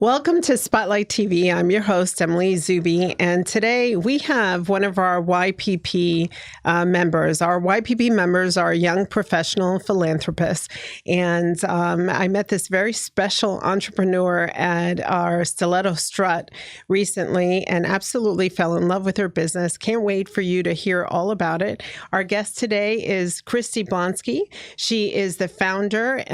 Welcome to Spotlight TV. I'm your host, Emily Zubi, and today we have one of our YPP members. Our YPP members are young professional philanthropists, and I met this very special entrepreneur at our Stiletto Strut recently and absolutely fell in love with her business. Can't wait for you to hear all about it. Our guest today is Kristy Blonsky. She is the founder,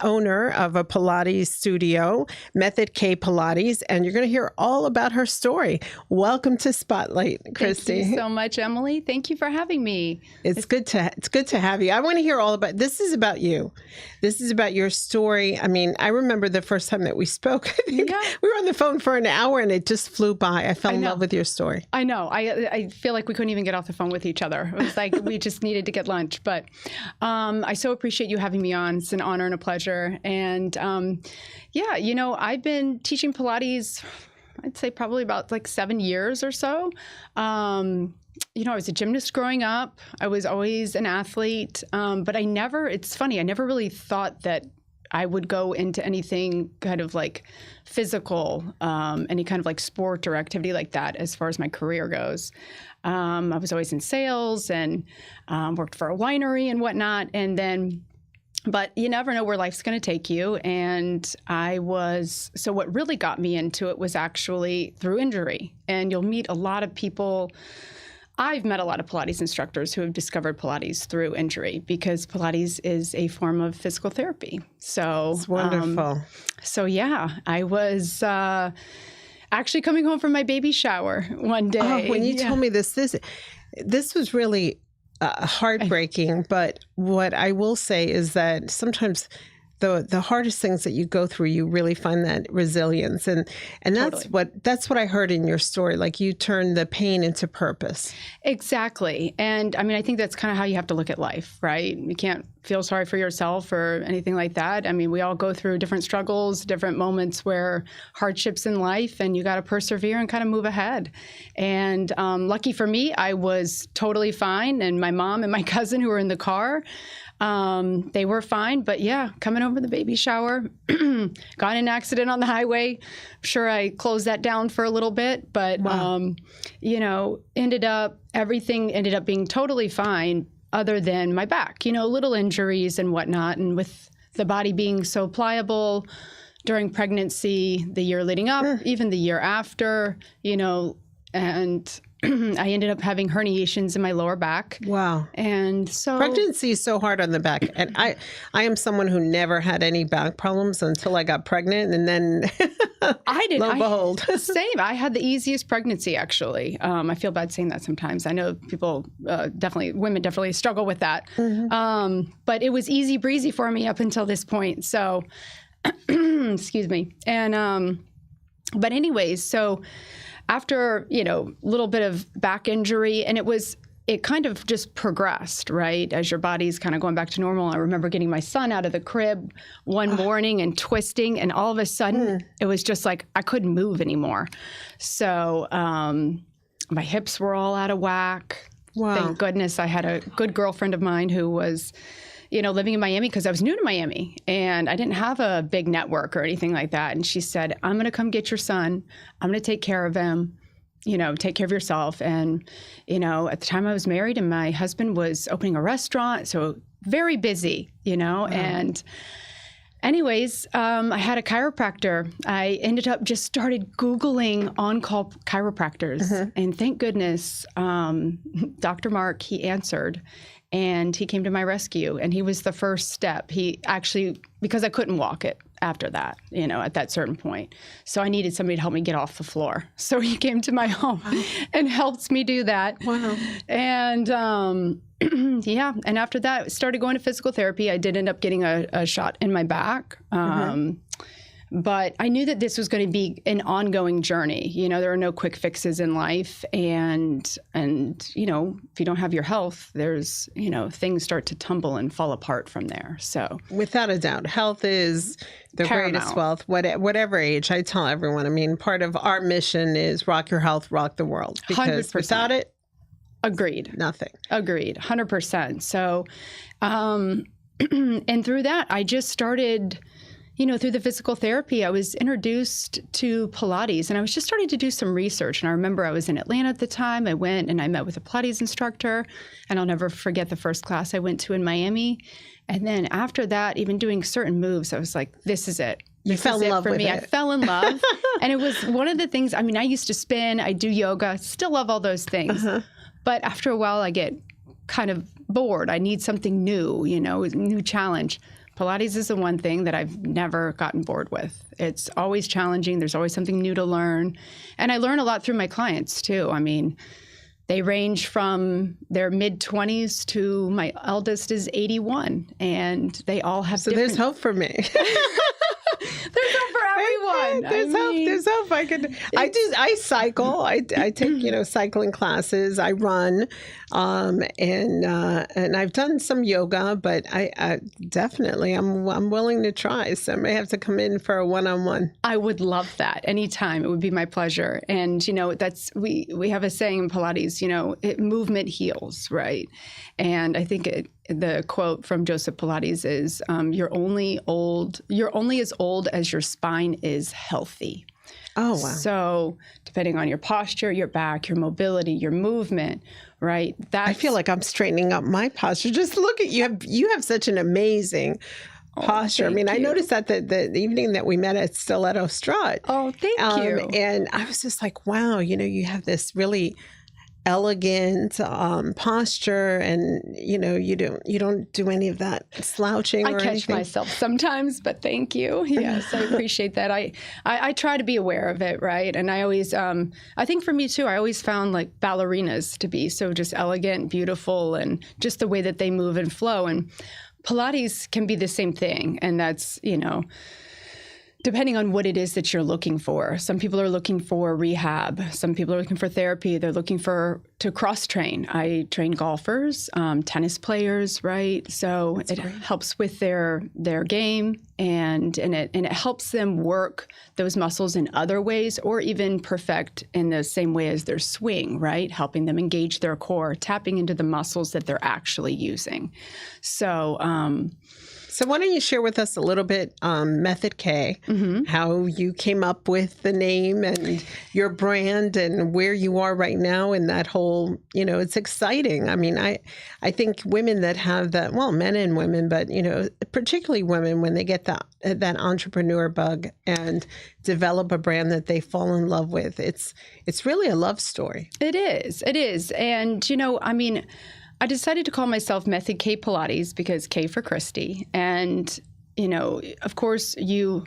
owner of a Pilates studio, Method K Pilates, and you're going to hear all about her story. Welcome to Spotlight, Kristy. Thank you so much, Emily. Thank you for having me. It's good to have you. I want to hear all about this. Is about you. This is about your story. I mean, I remember the first time that we spoke. I think we were on the phone for an hour and it just flew by. I fell in love with your story. I know. I feel like we couldn't even get off the phone with each other. It was like we just needed to get lunch. But I so appreciate you having me on. It's an honor and a pleasure. And I've been teaching Pilates, I'd say probably about like 7 years or so. I was a gymnast growing up. I was always an athlete, but it's funny, I never really thought that I would go into anything kind of like physical, any kind of like sport or activity like that as far as my career goes. I was always in sales and worked for a winery and whatnot. But you never know where life's going to take you. And so what really got me into it was actually through injury. And you'll meet a lot of people. I've met a lot of Pilates instructors who have discovered Pilates through injury because Pilates is a form of physical therapy. So it's wonderful. I was actually coming home from my baby shower one day. Oh, when you told me this was really heartbreaking, but what I will say is that sometimes the hardest things that you go through, you really find that resilience, and that's what I heard in your story. Like you turn the pain into purpose. Exactly, and I mean, I think that's kind of how you have to look at life, right? You can't feel sorry for yourself or anything like that. I mean, we all go through different struggles, different moments where hardships in life, and you got to persevere and kind of move ahead. And lucky for me, I was totally fine, and my mom and my cousin who were in the car, they were fine. But yeah, coming over the baby shower, got in an accident on the highway. I'm sure I closed that down for a little bit, but wow. Everything ended up being totally fine other than my back, little injuries and whatnot. And with the body being so pliable during pregnancy, the year leading up, even the year after, and I ended up having herniations in my lower back. Wow. And so pregnancy is so hard on the back. And I am someone who never had any back problems until I got pregnant. And then I did. Lo and behold. Same. I had the easiest pregnancy, actually. I feel bad saying that sometimes. I know people women definitely struggle with that. Mm-hmm. But it was easy breezy for me up until this point. So, excuse me. And, but anyways, so after, a little bit of back injury, and it kind of just progressed, right? As your body's kind of going back to normal. I remember getting my son out of the crib one morning and twisting, and all of a sudden it was just like I couldn't move anymore. So my hips were all out of whack. Wow. Thank goodness I had a good girlfriend of mine who was living in Miami because I was new to Miami and I didn't have a big network or anything like that. And she said, I'm going to come get your son. I'm going to take care of him, take care of yourself. And, at the time I was married and my husband was opening a restaurant. So very busy, Wow. And anyways, I had a chiropractor. I ended up just started Googling on-call chiropractors. Mm-hmm. And thank goodness, Dr. Mark, he answered. And he came to my rescue, and he was the first step. He actually, because I couldn't walk it after that, at that certain point. So I needed somebody to help me get off the floor. So he came to my home and helped me do that. Wow. And and after that, I started going to physical therapy. I did end up getting a shot in my back. But I knew that this was going to be an ongoing journey. There are no quick fixes in life. And if you don't have your health, there's, things start to tumble and fall apart from there. So without a doubt, health is the paramount. Greatest wealth, whatever age. I tell everyone, I mean, part of our mission is rock your health, rock the world. Because 100%. Without it, agreed. Nothing. Agreed. 100%. So, and through that, I just started through the physical therapy, I was introduced to Pilates, and I was just starting to do some research. And I remember I was in Atlanta at the time. I went and I met with a Pilates instructor, and I'll never forget the first class I went to in Miami. And then after that, even doing certain moves, I was like, this is it. You fell in love with it. I fell in love. And it was one of the things, I used to spin, I do yoga, still love all those things. But after a while, I get kind of bored. I need something new, a new challenge. Pilates is the one thing that I've never gotten bored with. It's always challenging. There's always something new to learn. And I learn a lot through my clients, too. They range from their mid-20s to my eldest is 81. And they all have So there's hope for me. There's hope for everyone. There's hope. I cycle. I take, cycling classes. I run. And I've done some yoga, but I definitely, I'm willing to try. So I may have to come in for a one-on-one. I would love that anytime. It would be my pleasure. And, that's, we have a saying in Pilates, movement heals, right? And I think the quote from Joseph Pilates is, you're only as old as your spine is healthy. Oh, wow. So depending on your posture, your back, your mobility, your movement, right? I feel like I'm straightening up my posture. Just look at you. You have such an amazing posture. I noticed that the evening that we met at Stiletto Strut. Oh, thank you. And I was just like, wow, you have this really elegant posture, and you don't do any of that slouching or anything. I catch myself sometimes, but thank you. Yes, I appreciate that. I try to be aware of it, right? And I always I think for me too, I always found like ballerinas to be so just elegant, beautiful, and just the way that they move and flow. And Pilates can be the same thing, and that's depending on what it is that you're looking for. Some people are looking for rehab. Some people are looking for therapy. They're looking to cross-train. I train golfers, tennis players, right? So it helps with their game, and it helps them work those muscles in other ways, or even perfect in the same way as their swing, right? Helping them engage their core, tapping into the muscles that they're actually using. So why don't you share with us a little bit, Method K, how you came up with the name and your brand and where you are right now in that whole, it's exciting. I think women that have that, well, men and women, but, particularly women, when they get that entrepreneur bug and develop a brand that they fall in love with, it's really a love story. It is. And, I decided to call myself Method K Pilates because K for Christy. And, of course, you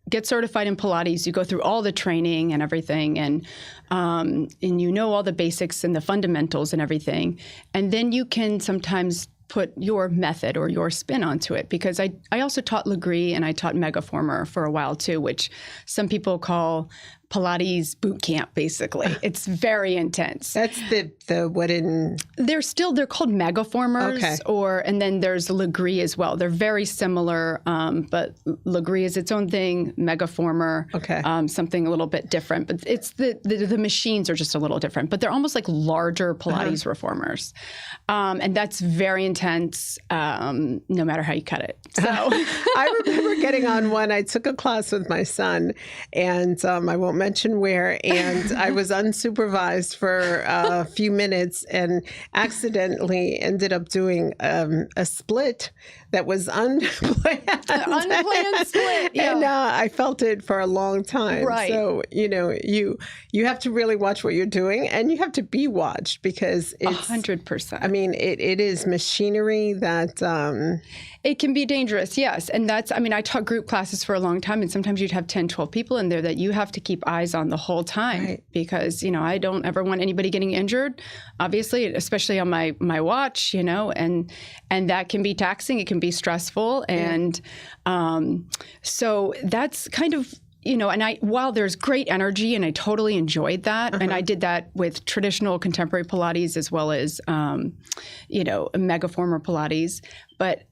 get certified in Pilates, you go through all the training and everything, and all the basics and the fundamentals and everything. And then you can sometimes put your method or your spin onto it, because I also taught Legree and I taught Megaformer for a while too, which some people call Pilates boot camp, basically. It's very intense. That's the what in... They're called Megaformers, okay. And then there's Legree as well. They're very similar, but Legree is its own thing, Megaformer, something a little bit different. But it's the machines are just a little different, but they're almost like larger Pilates reformers. And that's very intense, no matter how you cut it. So I remember getting on one. I took a class with my son, and I won't mention where, and I was unsupervised for a few minutes and accidentally ended up doing a split that was unplanned. Unplanned split, yeah. And I felt it for a long time. Right. So, you have to really watch what you're doing, and you have to be watched, because it's 100%. It is machinery that... It can be dangerous, yes. And that's, I taught group classes for a long time, and sometimes you'd have 10, 12 people in there that you have to keep eyes on the whole time, right. Because, I don't ever want anybody getting injured, obviously, especially on my watch, and that can be taxing. It can be stressful. And so that's kind of, and while there's great energy, and I totally enjoyed that, and I did that with traditional contemporary Pilates as well as, Megaformer Pilates, but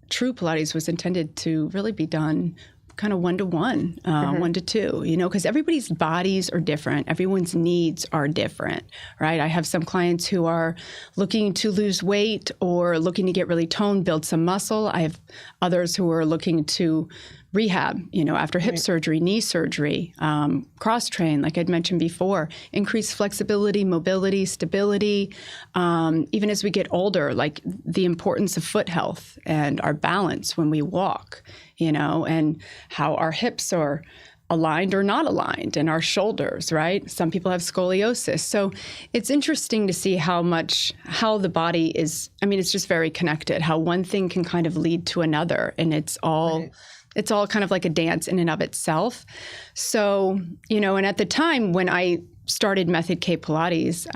True Pilates was intended to really be done kind of 1-to-1, 1-to-2, you know, because everybody's bodies are different. Everyone's needs are different, right? I have some clients who are looking to lose weight or looking to get really toned, build some muscle. I have others who are looking to rehab, you know, after hip surgery, knee surgery, cross-train, like I'd mentioned before, increase flexibility, mobility, stability. Even as we get older, like the importance of foot health and our balance when we walk, you know, and how our hips are aligned or not aligned, and our shoulders, right? Some people have scoliosis. So it's interesting to see how the body is, I mean, it's just very connected, how one thing can kind of lead to another, and it's all kind of like a dance in and of itself. So, you know, and at the time when I started Method K Pilates,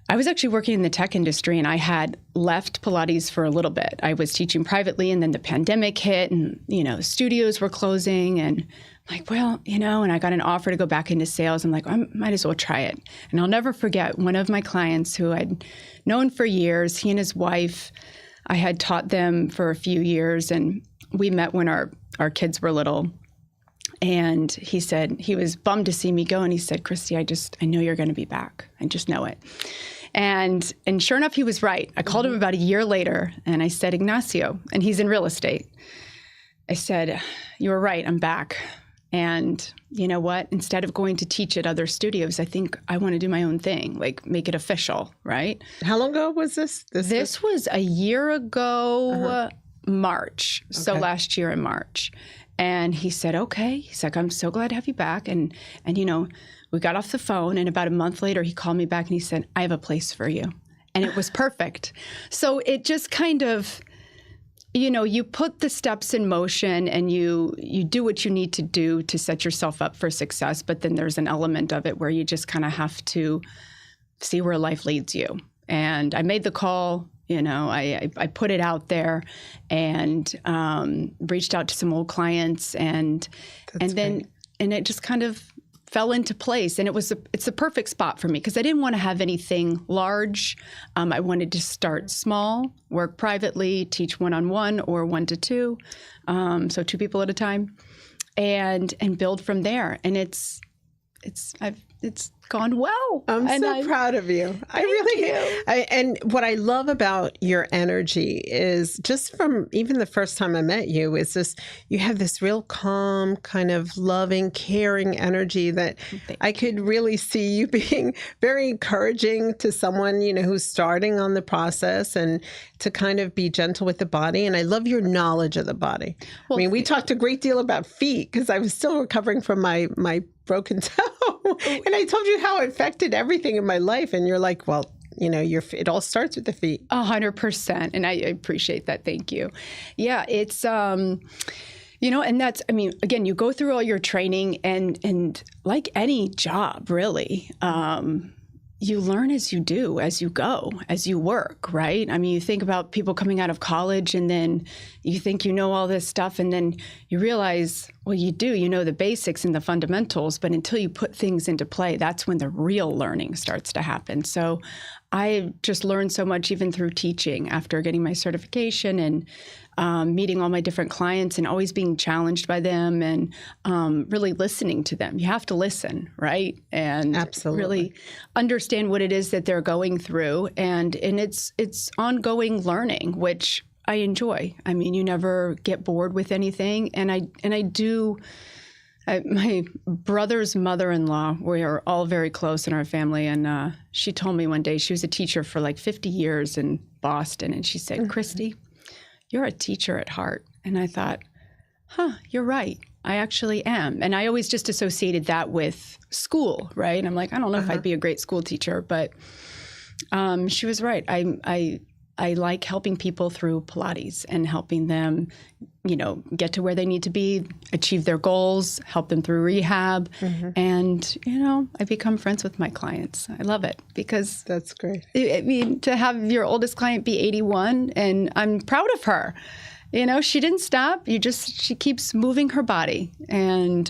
I was actually working in the tech industry, and I had left Pilates for a little bit. I was teaching privately, and then the pandemic hit, and, you know, studios were closing, and I'm like, well, you know, and I got an offer to go back into sales. I'm like, I might as well try it. And I'll never forget one of my clients who I'd known for years. He and his wife, I had taught them for a few years, and we met when our kids were little. And he said, he was bummed to see me go. And he said, Christy, I know you're going to be back. I just know it. And sure enough, he was right. I called him about a year later, and I said, Ignacio, and he's in real estate. I said, you were right. I'm back. And you know what? Instead of going to teach at other studios, I think I want to do my own thing, like make it official, right? How long ago was this? This was a year ago, March. Okay. So last year in March. And he said, okay. He's like, I'm so glad to have you back. And you know, we got off the phone, and about a month later, he called me back and he said, I have a place for you. And it was perfect. So it just kind of, you know, you put the steps in motion, and you do what you need to do to set yourself up for success. But then there's an element of it where you just kind of have to see where life leads you. And I made the call. You know, I put it out there, and reached out to some old clients, and it just kind of fell into place. And it's a perfect spot for me, because I didn't want to have anything large. I wanted to start small, work privately, teach 1-on-1 or 1-to-2, so 2 people at a time, and build from there. And it's gone well. I'm so proud of you. I really am. And what I love about your energy is, just from even the first time I met you, is this, you have this real calm, kind of loving, caring energy that I could really see you being very encouraging to someone, you know, who's starting on the process, and to kind of be gentle with the body. And I love your knowledge of the body. Well, I mean, we talked a great deal about feet, because I was still recovering from my broken toe. And I told you how it affected everything in my life. And you're like, well, you know, it all starts with the feet. 100%. And I appreciate that. Thank you. Yeah, it's, you know, and that's, I mean, again, you go through all your training, and like any job, really, you learn as you do, as you go, as you work, right? I mean, you think about people coming out of college, and then you think you know all this stuff, and then you realize, well, you know the basics and the fundamentals, but until you put things into play, that's when the real learning starts to happen. So I just learned so much, even through teaching, after getting my certification, and meeting all my different clients, and always being challenged by them, and really listening to them. You have to listen, right? And absolutely really understand what it is that they're going through. And it's ongoing learning, which I enjoy. I mean, you never get bored with anything. And I do. My brother's mother-in-law, we are all very close in our family, and she told me one day, she was a teacher for like 50 years in Boston, and she said, Christy, you're a teacher at heart. And I thought, you're right. I actually am. And I always just associated that with school, right? And I'm like, I don't know if I'd be a great school teacher, but she was right. I like helping people through Pilates, and helping them, you know, get to where they need to be, achieve their goals, help them through rehab. And, you know, I become friends with my clients. I love it, because that's great. I mean, to have your oldest client be 81, and I'm proud of her. You know, she didn't stop. She keeps moving her body. And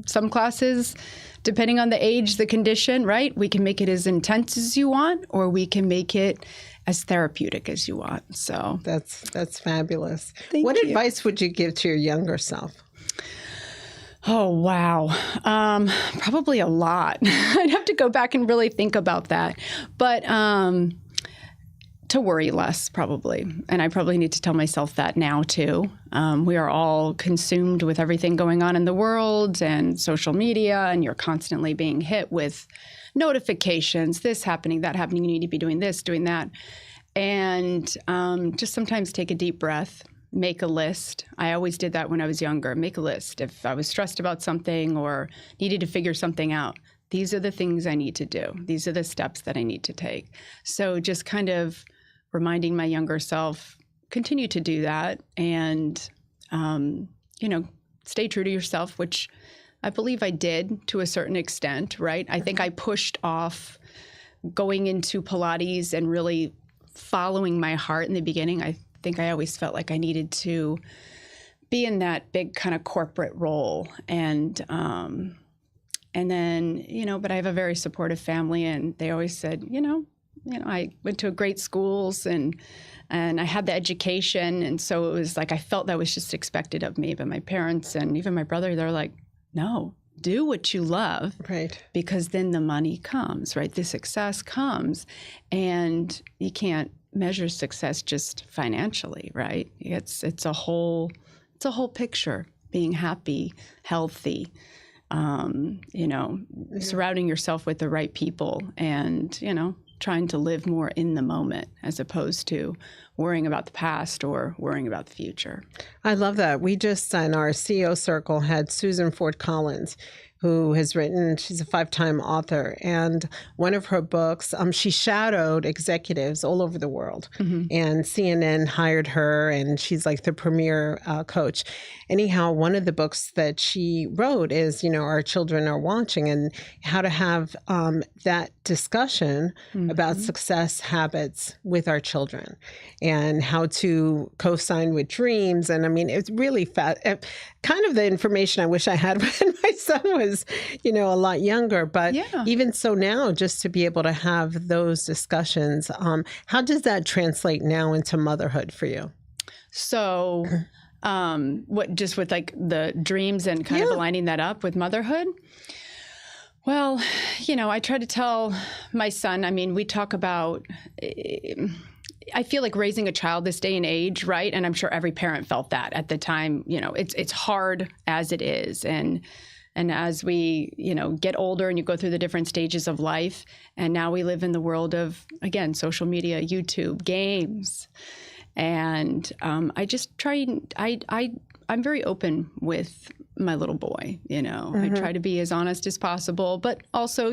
some classes, depending on the age, the condition, right? We can make it as intense as you want, or we can make it as therapeutic as you want. So that's fabulous. Thank What you. advice would you give to your younger self? Oh, wow. Probably a lot. I'd have to go back and really think about that. But to worry less, probably. And I probably need to tell myself that now, too. We are all consumed with everything going on in the world and social media, and you're constantly being hit with notifications, this happening, that happening, you need to be doing this, doing that. And just sometimes take a deep breath. Make a list. I always did that when I was younger. Make a list. If I was stressed about something or needed to figure something out, these are the things I need to do. These are the steps that I need to take. So just kind of reminding my younger self, continue to do that and, stay true to yourself, which I believe I did to a certain extent, right? I think I pushed off going into Pilates and really following my heart in the beginning. I think I always felt like I needed to be in that big kind of corporate role. And then, but I have a very supportive family, and they always said, I went to great schools and I had the education. And so it was like, I felt that was just expected of me. But my parents and even my brother, they're like, no, do what you love. Right. Because then the money comes, right? The success comes, and you can't measure success just financially, right? It's a whole picture. Being happy, healthy, surrounding yourself with the right people, and trying to live more in the moment as opposed to worrying about the past or worrying about the future. I love that. We just in our CEO circle had Susan Ford Collins, who has written, she's a 5-time author, and one of her books, she shadowed executives all over the world, and CNN hired her, and she's like the premier coach. Anyhow, one of the books that she wrote is, Our Children Are Watching, and how to have that discussion about success habits with our children, and how to co-sign with dreams. And I mean, it's really kind of the information I wish I had when my son was, a lot younger. But even so now, just to be able to have those discussions, how does that translate now into motherhood for you? So just with like the dreams and kind of aligning that up with motherhood? Well, I try to tell my son, we talk about, I feel like raising a child this day and age, right? And I'm sure every parent felt that at the time. It's hard as it is. And as we, get older and you go through the different stages of life, and now we live in the world of, again, social media, YouTube, games. And I just try, I'm very open with my little boy, I try to be as honest as possible, but also,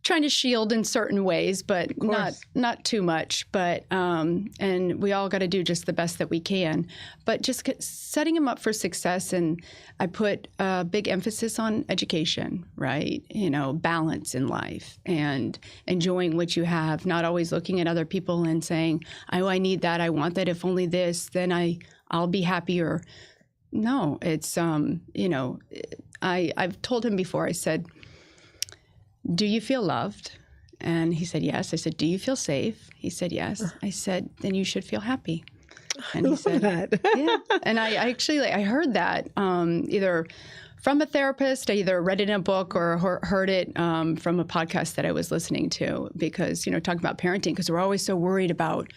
trying to shield in certain ways, but not too much. But and we all got to do just the best that we can. But just setting him up for success, and I put a big emphasis on education, right? Balance in life and enjoying what you have, not always looking at other people and saying, "Oh, I need that, I want that. If only this, then I'll be happier." No, it's I've told him before. I said, "Do you feel loved?" And he said, "Yes." I said, "Do you feel safe?" He said, "Yes." I said, "Then you should feel happy." And he said, that. "Yeah." And I actually, I heard that either from a therapist, I either read it in a book or heard it from a podcast that I was listening to, because, talking about parenting, because we're always so worried about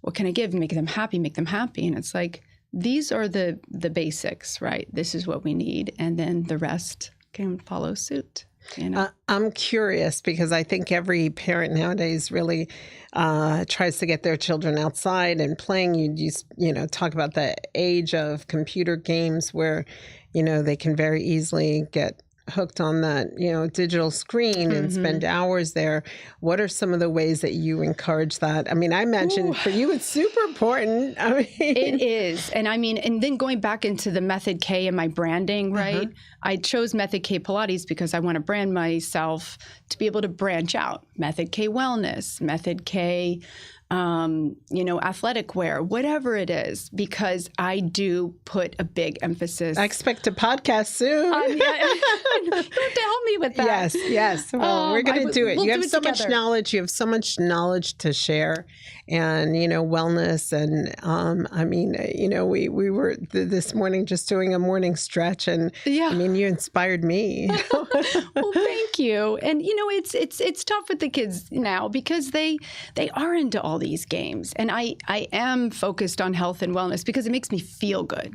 what can I give, make them happy. And it's like, these are the basics, right? This is what we need. And then the rest can follow suit. I'm curious, because I think every parent nowadays really tries to get their children outside and playing. You talk about the age of computer games where, they can very easily get hooked on that, digital screen and spend hours there. What are some of the ways that you encourage that? I imagine for you, it's super important. It is. And and then going back into the Method K and my branding, right? I chose Method K Pilates because I want to brand myself to be able to branch out. Method K Wellness, Method K athletic wear, whatever it is, because I do put a big emphasis. I expect a podcast soon. You have to help me with that. Yes. Well, we're going to do it. We'll You have do it so together. much knowledge. You have so much knowledge to share, and wellness. And we were this morning just doing a morning stretch, and you inspired me. Well, thank you. And it's tough with the kids now because they are into all these games, and I am focused on health and wellness because it makes me feel good.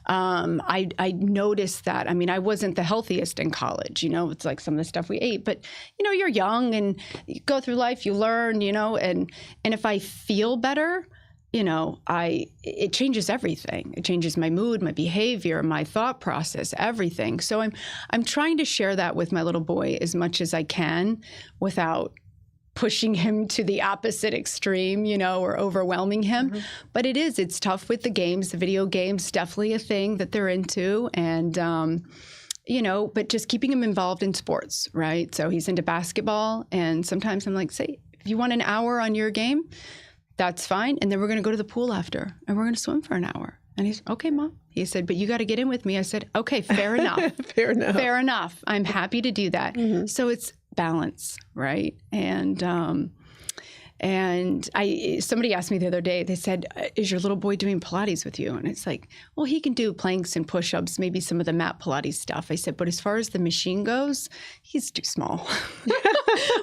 I noticed that. I mean, I wasn't the healthiest in college, it's like some of the stuff we ate, but you're young and you go through life, you learn, and if I feel better, it changes everything. It changes my mood, my behavior, my thought process, everything. So I'm trying to share that with my little boy as much as I can without pushing him to the opposite extreme, or overwhelming him. Mm-hmm. But it's tough with the games. The video games, definitely a thing that they're into. And, but just keeping him involved in sports, right? So he's into basketball. And sometimes I'm like, say, if you want an hour on your game, that's fine. And then we're going to go to the pool after and we're going to swim for an hour. And he's, okay, Mom. He said, but you got to get in with me. I said, okay, fair enough. Fair enough. I'm happy to do that. Mm-hmm. So it's balance, right? And somebody asked me the other day, they said, is your little boy doing Pilates with you? And it's like, well, he can do planks and push-ups, maybe some of the mat Pilates stuff. I said, but as far as the machine goes, he's too small.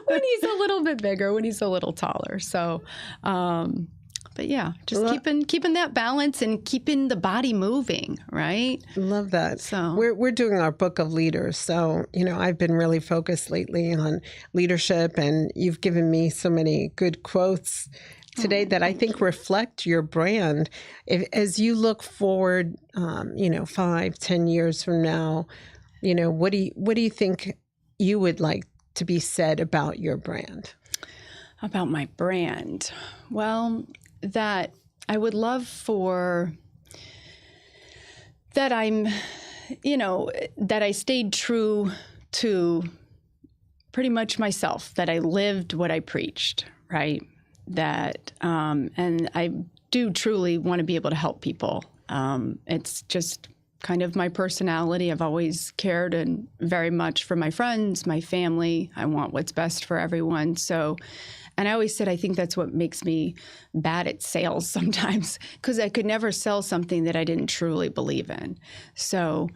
When he's a little bit bigger, when he's a little taller. So, but yeah, just keeping that balance and keeping the body moving, right? Love that. So we're doing our book of leaders. So, I've been really focused lately on leadership, and you've given me so many good quotes today that I think reflect your brand. As you look forward, 5-10 years from now, what do you think you would like to be said about your brand? About my brand? Well, that I would love for that that I stayed true to pretty much myself, that I lived what I preached, right? That, and I do truly want to be able to help people. It's just kind of my personality. I've always cared and very much for my friends, my family. I want what's best for everyone. So, and I always said, I think that's what makes me bad at sales sometimes, because I could never sell something that I didn't truly believe in. So,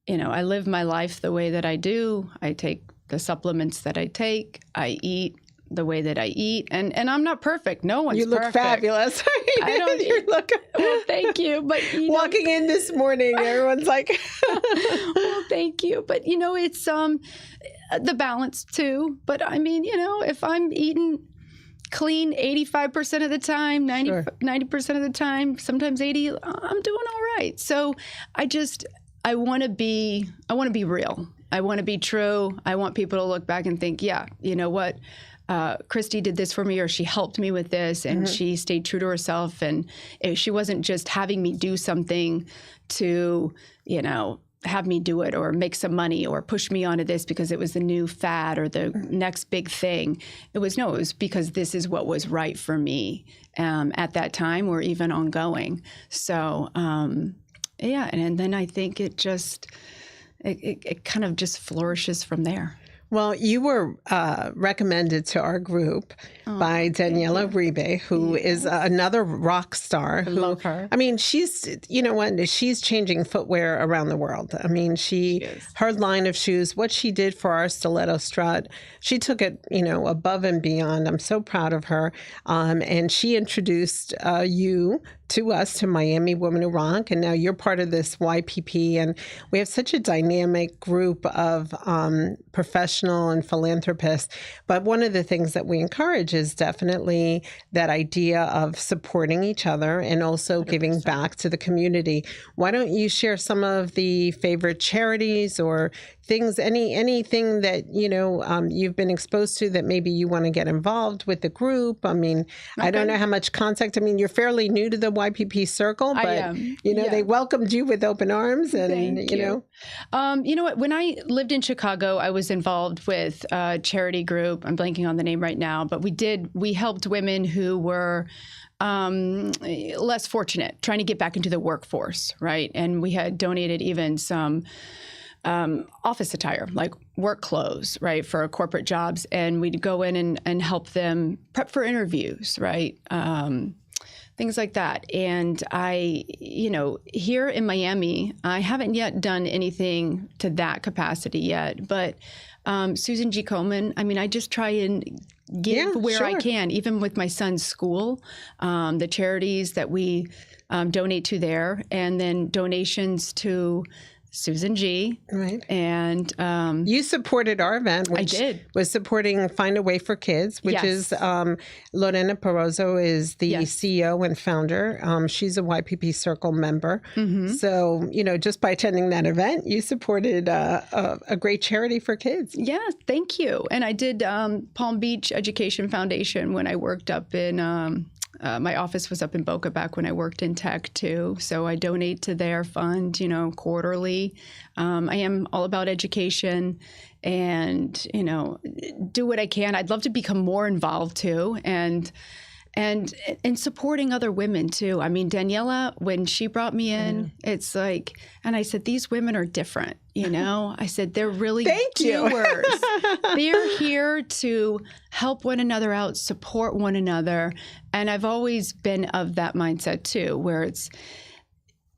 I live my life the way that I do. I take the supplements that I take. I eat the way that I eat. And I'm not perfect. No one's perfect. You look fabulous. I don't. Well, thank you. But walking in this morning, everyone's like, well, thank you. But it's the balance too. But I mean, if I'm eating clean 85% of the time, 90% of the time, sometimes 80, I'm doing all right. So I want to be real. I want to be true. I want people to look back and think, yeah, you know what? Christy did this for me, or she helped me with this, and she stayed true to herself. And she wasn't just having me do something to, have me do it or make some money or push me onto this because it was the new fad or the next big thing. It was because this is what was right for me at that time or even ongoing. So, yeah. And then I think it kind of just flourishes from there. Well, you were recommended to our group by Daniela Uribe, who is another rock star. I love her. I mean, she's changing footwear around the world. I mean, her line of shoes, what she did for our stiletto strut, she took it, above and beyond. I'm so proud of her. And she introduced you to us, to Miami Women Who Rock, and now you're part of this YPP, and we have such a dynamic group of professional and philanthropists. But one of the things that we encourage is definitely that idea of supporting each other and also 100%. Giving back to the community. Why don't you share some of the favorite charities or things, anything that you've been exposed to that maybe you want to get involved with the group? I mean, okay. I don't know how much contact. I mean, you're fairly new to the YPP circle, but I am. they welcomed you with open arms, and Thank you. You know what? When I lived in Chicago, I was involved with a charity group. I'm blanking on the name right now, but we helped women who were less fortunate, trying to get back into the workforce, right? And we had donated even some office attire, like work clothes, right, for corporate jobs. And we'd go in and help them prep for interviews, right? Things like that. And here in Miami, I haven't yet done anything to that capacity yet, but Susan G. Komen, I just try and give where I can, even with my son's school, the charities that we donate to there, and then donations to Susan G. Right. And you supported our event, which I did. Was supporting Find a Way for Kids, which is Lorena Perozzo is the CEO and founder. She's a YPP Circle member. Mm-hmm. So, just by attending that event, you supported a great charity for kids. Yeah, thank you. And I did Palm Beach Education Foundation when I worked up in my office was up in Boca back when I worked in tech too. So I donate to their fund, quarterly. I am all about education and, do what I can. I'd love to become more involved too. And supporting other women too. Daniela, when she brought me in, it's like, and I said, these women are different, I said, they're really doers. They're here to help one another out, support one another. And I've always been of that mindset too, where it's,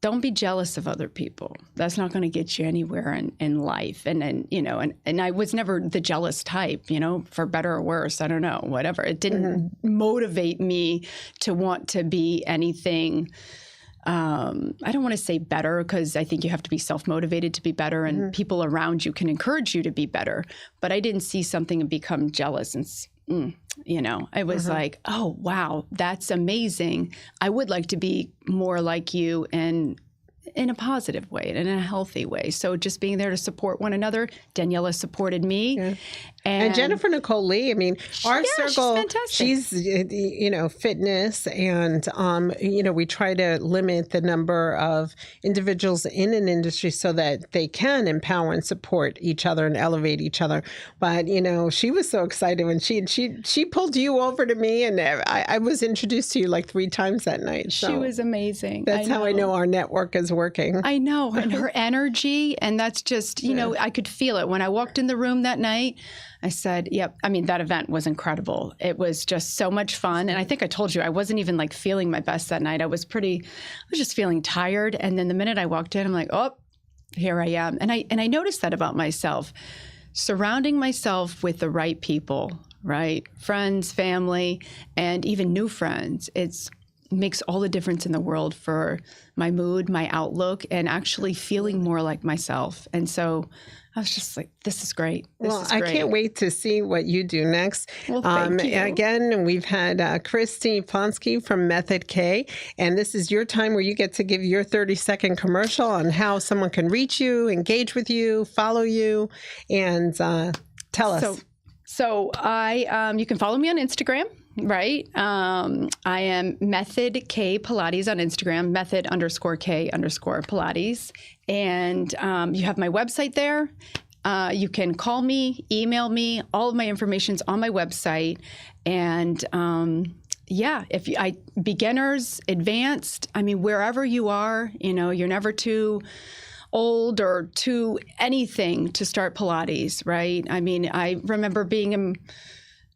don't be jealous of other people. That's not going to get you anywhere in life. And I was never the jealous type, for better or worse. I don't know, whatever. It didn't motivate me to want to be anything. I don't want to say better, because I think you have to be self-motivated to be better, and people around you can encourage you to be better. But I didn't see something and become jealous and it was like, oh, wow, that's amazing. I would like to be more like you and in a positive way and in a healthy way. So just being there to support one another. Daniela supported me. Yeah. And Jennifer Nicole Lee, our circle, she's fitness, and, we try to limit the number of individuals in an industry so that they can empower and support each other and elevate each other. But, she was so excited when she pulled you over to me, and I was introduced to you like 3 times that night. So she was amazing. That's how I know our network is working. I know. And her energy, and that's just, I could feel it. When I walked in the room that night, I said, yep. That event was incredible. It was just so much fun. And I think I told you, I wasn't even like feeling my best that night. I was just feeling tired. And then the minute I walked in, I'm like, oh, here I am. And I noticed that about myself, surrounding myself with the right people, right? Friends, family, and even new friends. It makes all the difference in the world for my mood, my outlook, and actually feeling more like myself. And so I was just like, this is great. I can't wait to see what you do next. Well, thank you. Again, we've had Kristy Blonsky from Method K, and this is your time where you get to give your 30-second commercial on how someone can reach you, engage with you, follow you, and tell us. So you can follow me on Instagram. Right. I am Method K Pilates on Instagram, Method_K_Pilates. And you have my website there. You can call me, email me. All of my information's on my website. And if beginners, advanced, wherever you are, you're never too old or too anything to start Pilates, right? I remember being in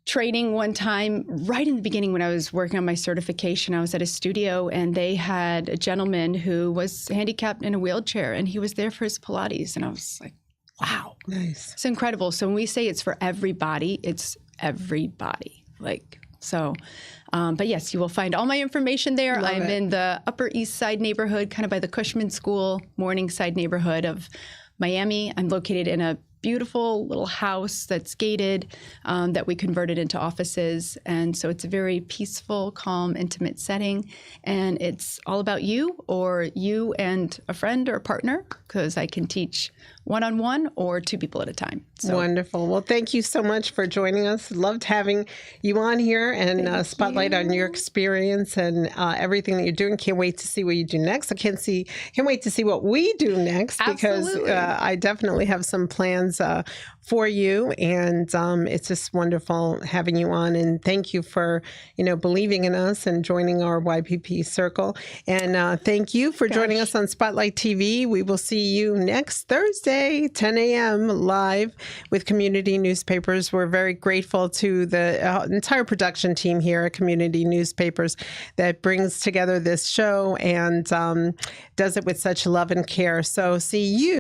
training one time right in the beginning when I was working on my certification. I was at a studio, and they had a gentleman who was handicapped in a wheelchair, and he was there for his Pilates. And I was like, wow, nice. It's incredible. So when we say it's for everybody, it's everybody. But yes, you will find all my information there. I'm in the Upper East Side neighborhood, kind of by the Cushman School, Morningside neighborhood of Miami. I'm located in a beautiful little house that's gated that we converted into offices. And so it's a very peaceful, calm, intimate setting. And it's all about you or you and a friend or a partner, because I can teach one-on-one or 2 people at a time. So, wonderful. Well, thank you so much for joining us. Loved having you on here and spotlight on your experience and everything that you're doing. Can't wait to see what you do next. I can't wait to see what we do next, because I definitely have some plans for you, and it's just wonderful having you on. And thank you for believing in us and joining our YPP circle. And thank you for joining us on Spotlight TV. We will see you next Thursday, 10 a.m. live with Community Newspapers. We're very grateful to the entire production team here at Community Newspapers that brings together this show and does it with such love and care. So see you